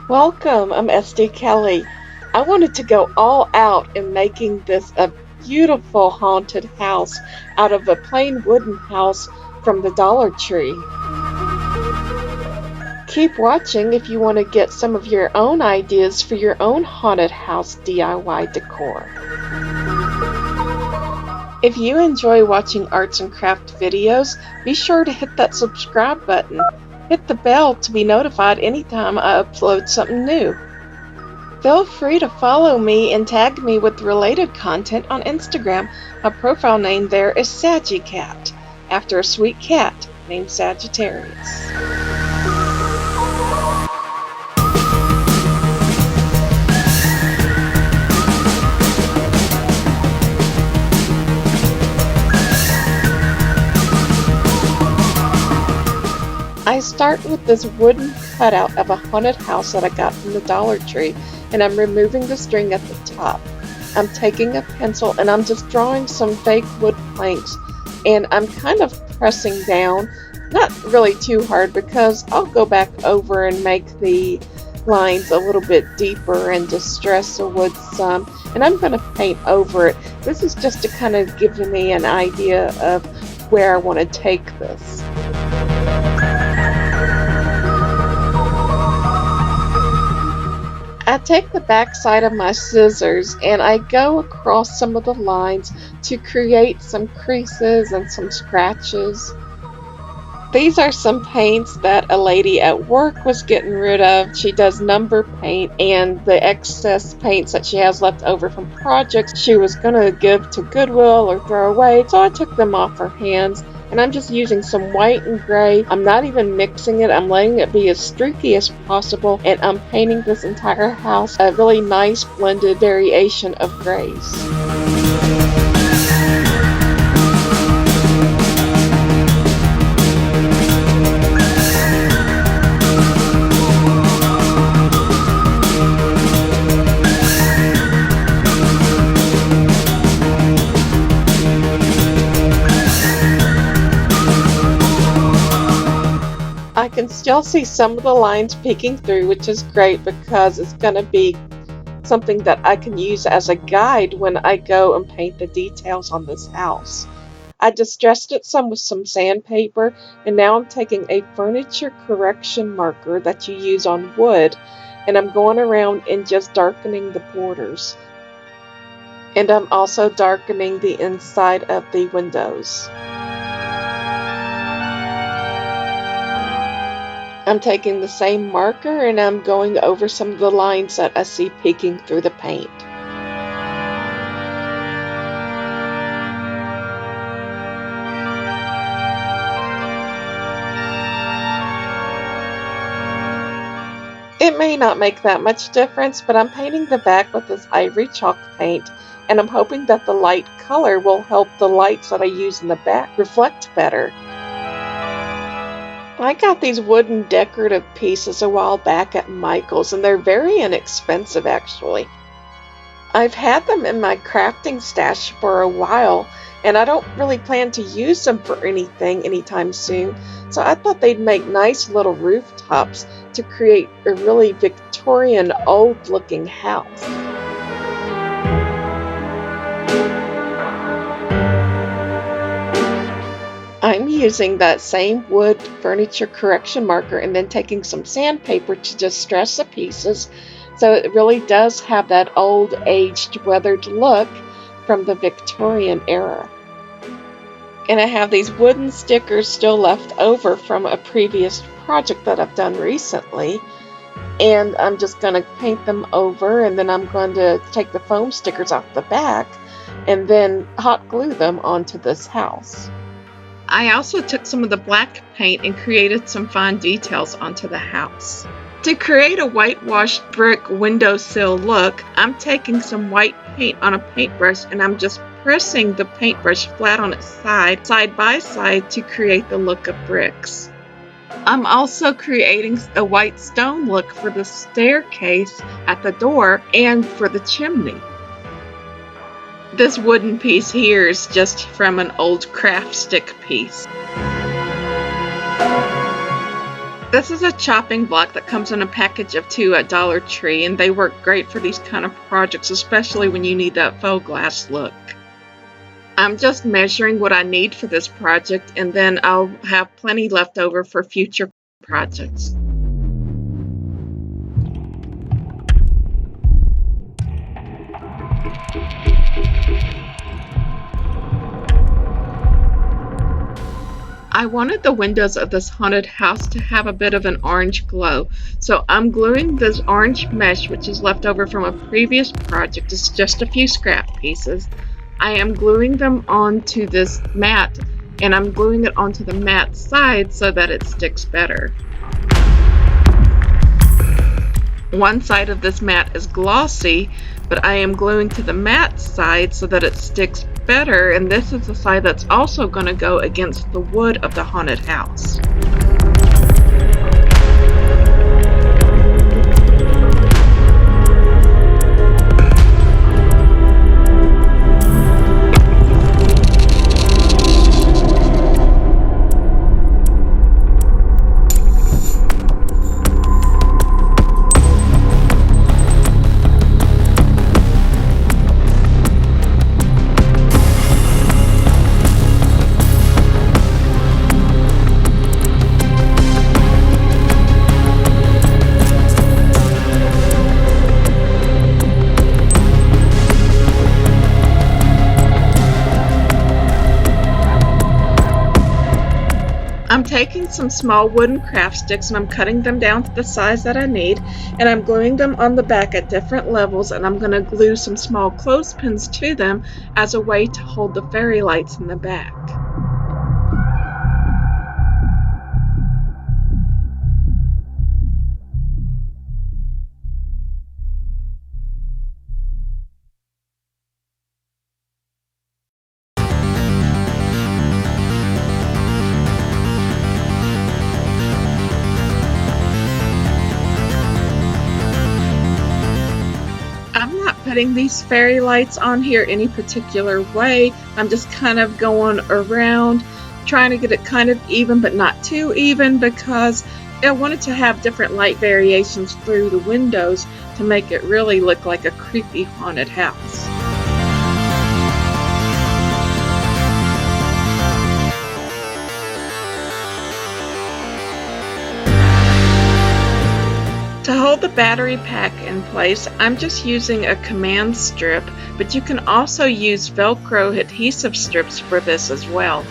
Welcome, I'm SD Kelley. I wanted to go all out in making this a beautiful haunted house out of a plain wooden house from the Dollar Tree. Keep watching if you want to get some of your own ideas for your own haunted house DIY decor. If you enjoy watching arts and craft videos, be sure to hit that subscribe button. Hit the bell to be notified anytime I upload something new. Feel free to follow me and tag me with related content on Instagram. My profile name there is Saggycat, after a sweet cat named Sagittarius. I start with this wooden cutout of a haunted house that I got from the Dollar Tree, and I'm removing the string at the top. I'm taking a pencil and I'm just drawing some fake wood planks, and I'm kind of pressing down, not really too hard because I'll go back over and make the lines a little bit deeper and distress the wood some, and I'm going to paint over it. This is just to kind of give me an idea of where I want to take this. I take the back side of my scissors and I go across some of the lines to create some creases and some scratches. These are some paints that a lady at work was getting rid of. She does number paint, and the excess paints that she has left over from projects she was going to give to Goodwill or throw away, so I took them off her hands. And I'm just using some white and gray. I'm not even mixing it. I'm letting it be as streaky as possible, and I'm painting this entire house a really nice blended variation of grays. I can still see some of the lines peeking through, which is great because it's going to be something that I can use as a guide when I go and paint the details on this house. I distressed it some with some sandpaper, and now I'm taking a furniture correction marker that you use on wood, and I'm going around and just darkening the borders. And I'm also darkening the inside of the windows. I'm taking the same marker and I'm going over some of the lines that I see peeking through the paint. It may not make that much difference, but I'm painting the back with this ivory chalk paint, and I'm hoping that the light color will help the lights that I use in the back reflect better. I got these wooden decorative pieces a while back at Michael's, and they're very inexpensive actually. I've had them in my crafting stash for a while, and I don't really plan to use them for anything anytime soon, so I thought they'd make nice little rooftops to create a really Victorian old looking house. I'm using that same wood furniture correction marker and then taking some sandpaper to distress the pieces so it really does have that old aged weathered look from the Victorian era. And I have these wooden stickers still left over from a previous project that I've done recently, and I'm just going to paint them over, and then I'm going to take the foam stickers off the back and then hot glue them onto this house. I also took some of the black paint and created some fine details onto the house. To create a whitewashed brick windowsill look, I'm taking some white paint on a paintbrush and I'm just pressing the paintbrush flat on its side by side to create the look of bricks. I'm also creating a white stone look for the staircase at the door and for the chimney. This wooden piece here is just from an old craft stick piece. This is a chopping block that comes in a package of 2 at Dollar Tree, and they work great for these kind of projects, especially when you need that faux glass look. I'm just measuring what I need for this project, and then I'll have plenty left over for future projects. I wanted the windows of this haunted house to have a bit of an orange glow, so I'm gluing this orange mesh, which is left over from a previous project. It's just a few scrap pieces. I am gluing them onto this mat, and I'm gluing it onto the mat side so that it sticks better. One side of this mat is glossy, but I am gluing to the matte side so that it sticks better, and this is the side that's also going to go against the wood of the haunted house. I'm taking some small wooden craft sticks and I'm cutting them down to the size that I need, and I'm gluing them on the back at different levels, and I'm going to glue some small clothespins to them as a way to hold the fairy lights in the back. I'm not putting these fairy lights on here any particular way. I'm just kind of going around, trying to get it kind of even, but not too even, because I wanted to have different light variations through the windows to make it really look like a creepy haunted house. To hold the battery pack in place, I'm just using a command strip, but you can also use Velcro adhesive strips for this as well.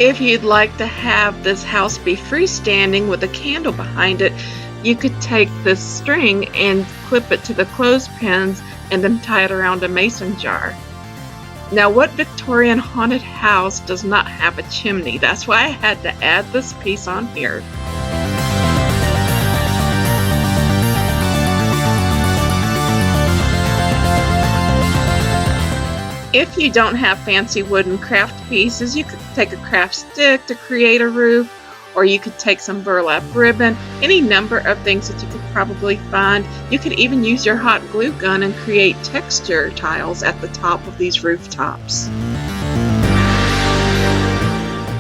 If you'd like to have this house be freestanding with a candle behind it, you could take this string and clip it to the clothespins and then tie it around a mason jar. Now, what Victorian haunted house does not have a chimney? That's why I had to add this piece on here. If you don't have fancy wooden craft pieces, you could take a craft stick to create a roof, or you could take some burlap ribbon, any number of things that you could probably find. You could even use your hot glue gun and create texture tiles at the top of these rooftops.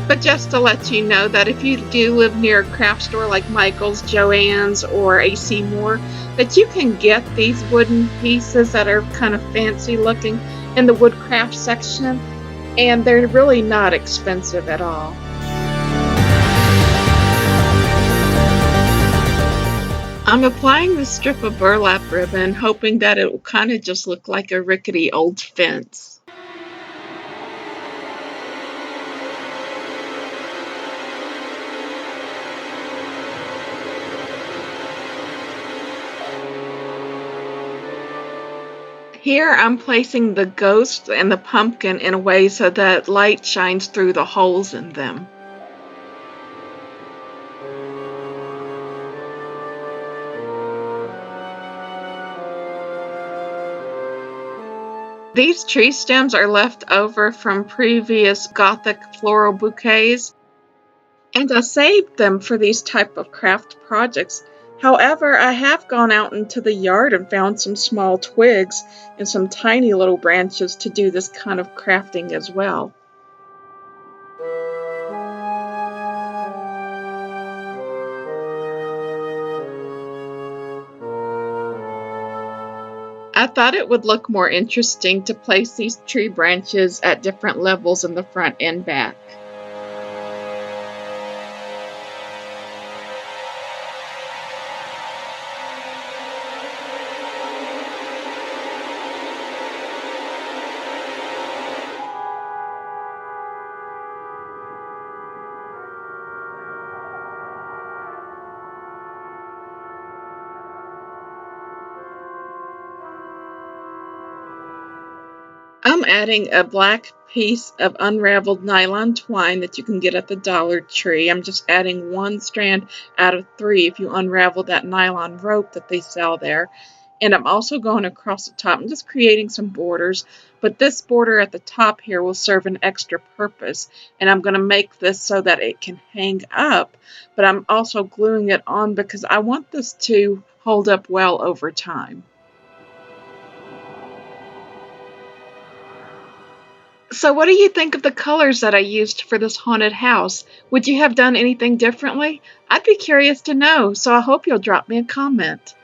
But just to let you know that if you do live near a craft store like Michael's, Joann's, or AC Moore, that you can get these wooden pieces that are kind of fancy looking in the woodcraft section, and they're really not expensive at all. I'm applying this strip of burlap ribbon, hoping that it will kind of just look like a rickety old fence. Here I'm placing the ghost and the pumpkin in a way so that light shines through the holes in them. These tree stems are left over from previous Gothic floral bouquets, and I saved them for these type of craft projects. However, I have gone out into the yard and found some small twigs and some tiny little branches to do this kind of crafting as well. I thought it would look more interesting to place these tree branches at different levels in the front and back. I'm adding a black piece of unraveled nylon twine that you can get at the Dollar Tree. I'm just adding one strand out of 3 if you unravel that nylon rope that they sell there. And I'm also going across the top. I'm just creating some borders, but this border at the top here will serve an extra purpose. And I'm going to make this so that it can hang up, but I'm also gluing it on because I want this to hold up well over time. So what do you think of the colors that I used for this haunted house? Would you have done anything differently? I'd be curious to know, so I hope you'll drop me a comment.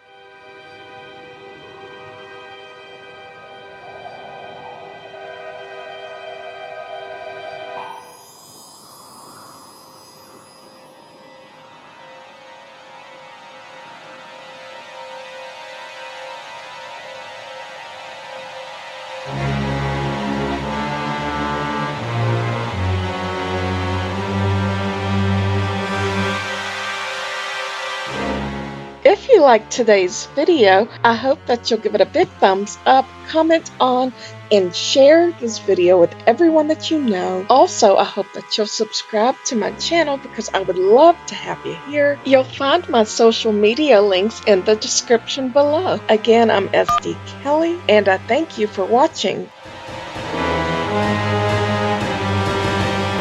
If you liked today's video, I hope that you'll give it a big thumbs up, comment on, and share this video with everyone that you know. Also, I hope that you'll subscribe to my channel because I would love to have you here. You'll find my social media links in the description below. Again, I'm SD Kelley, and I thank you for watching.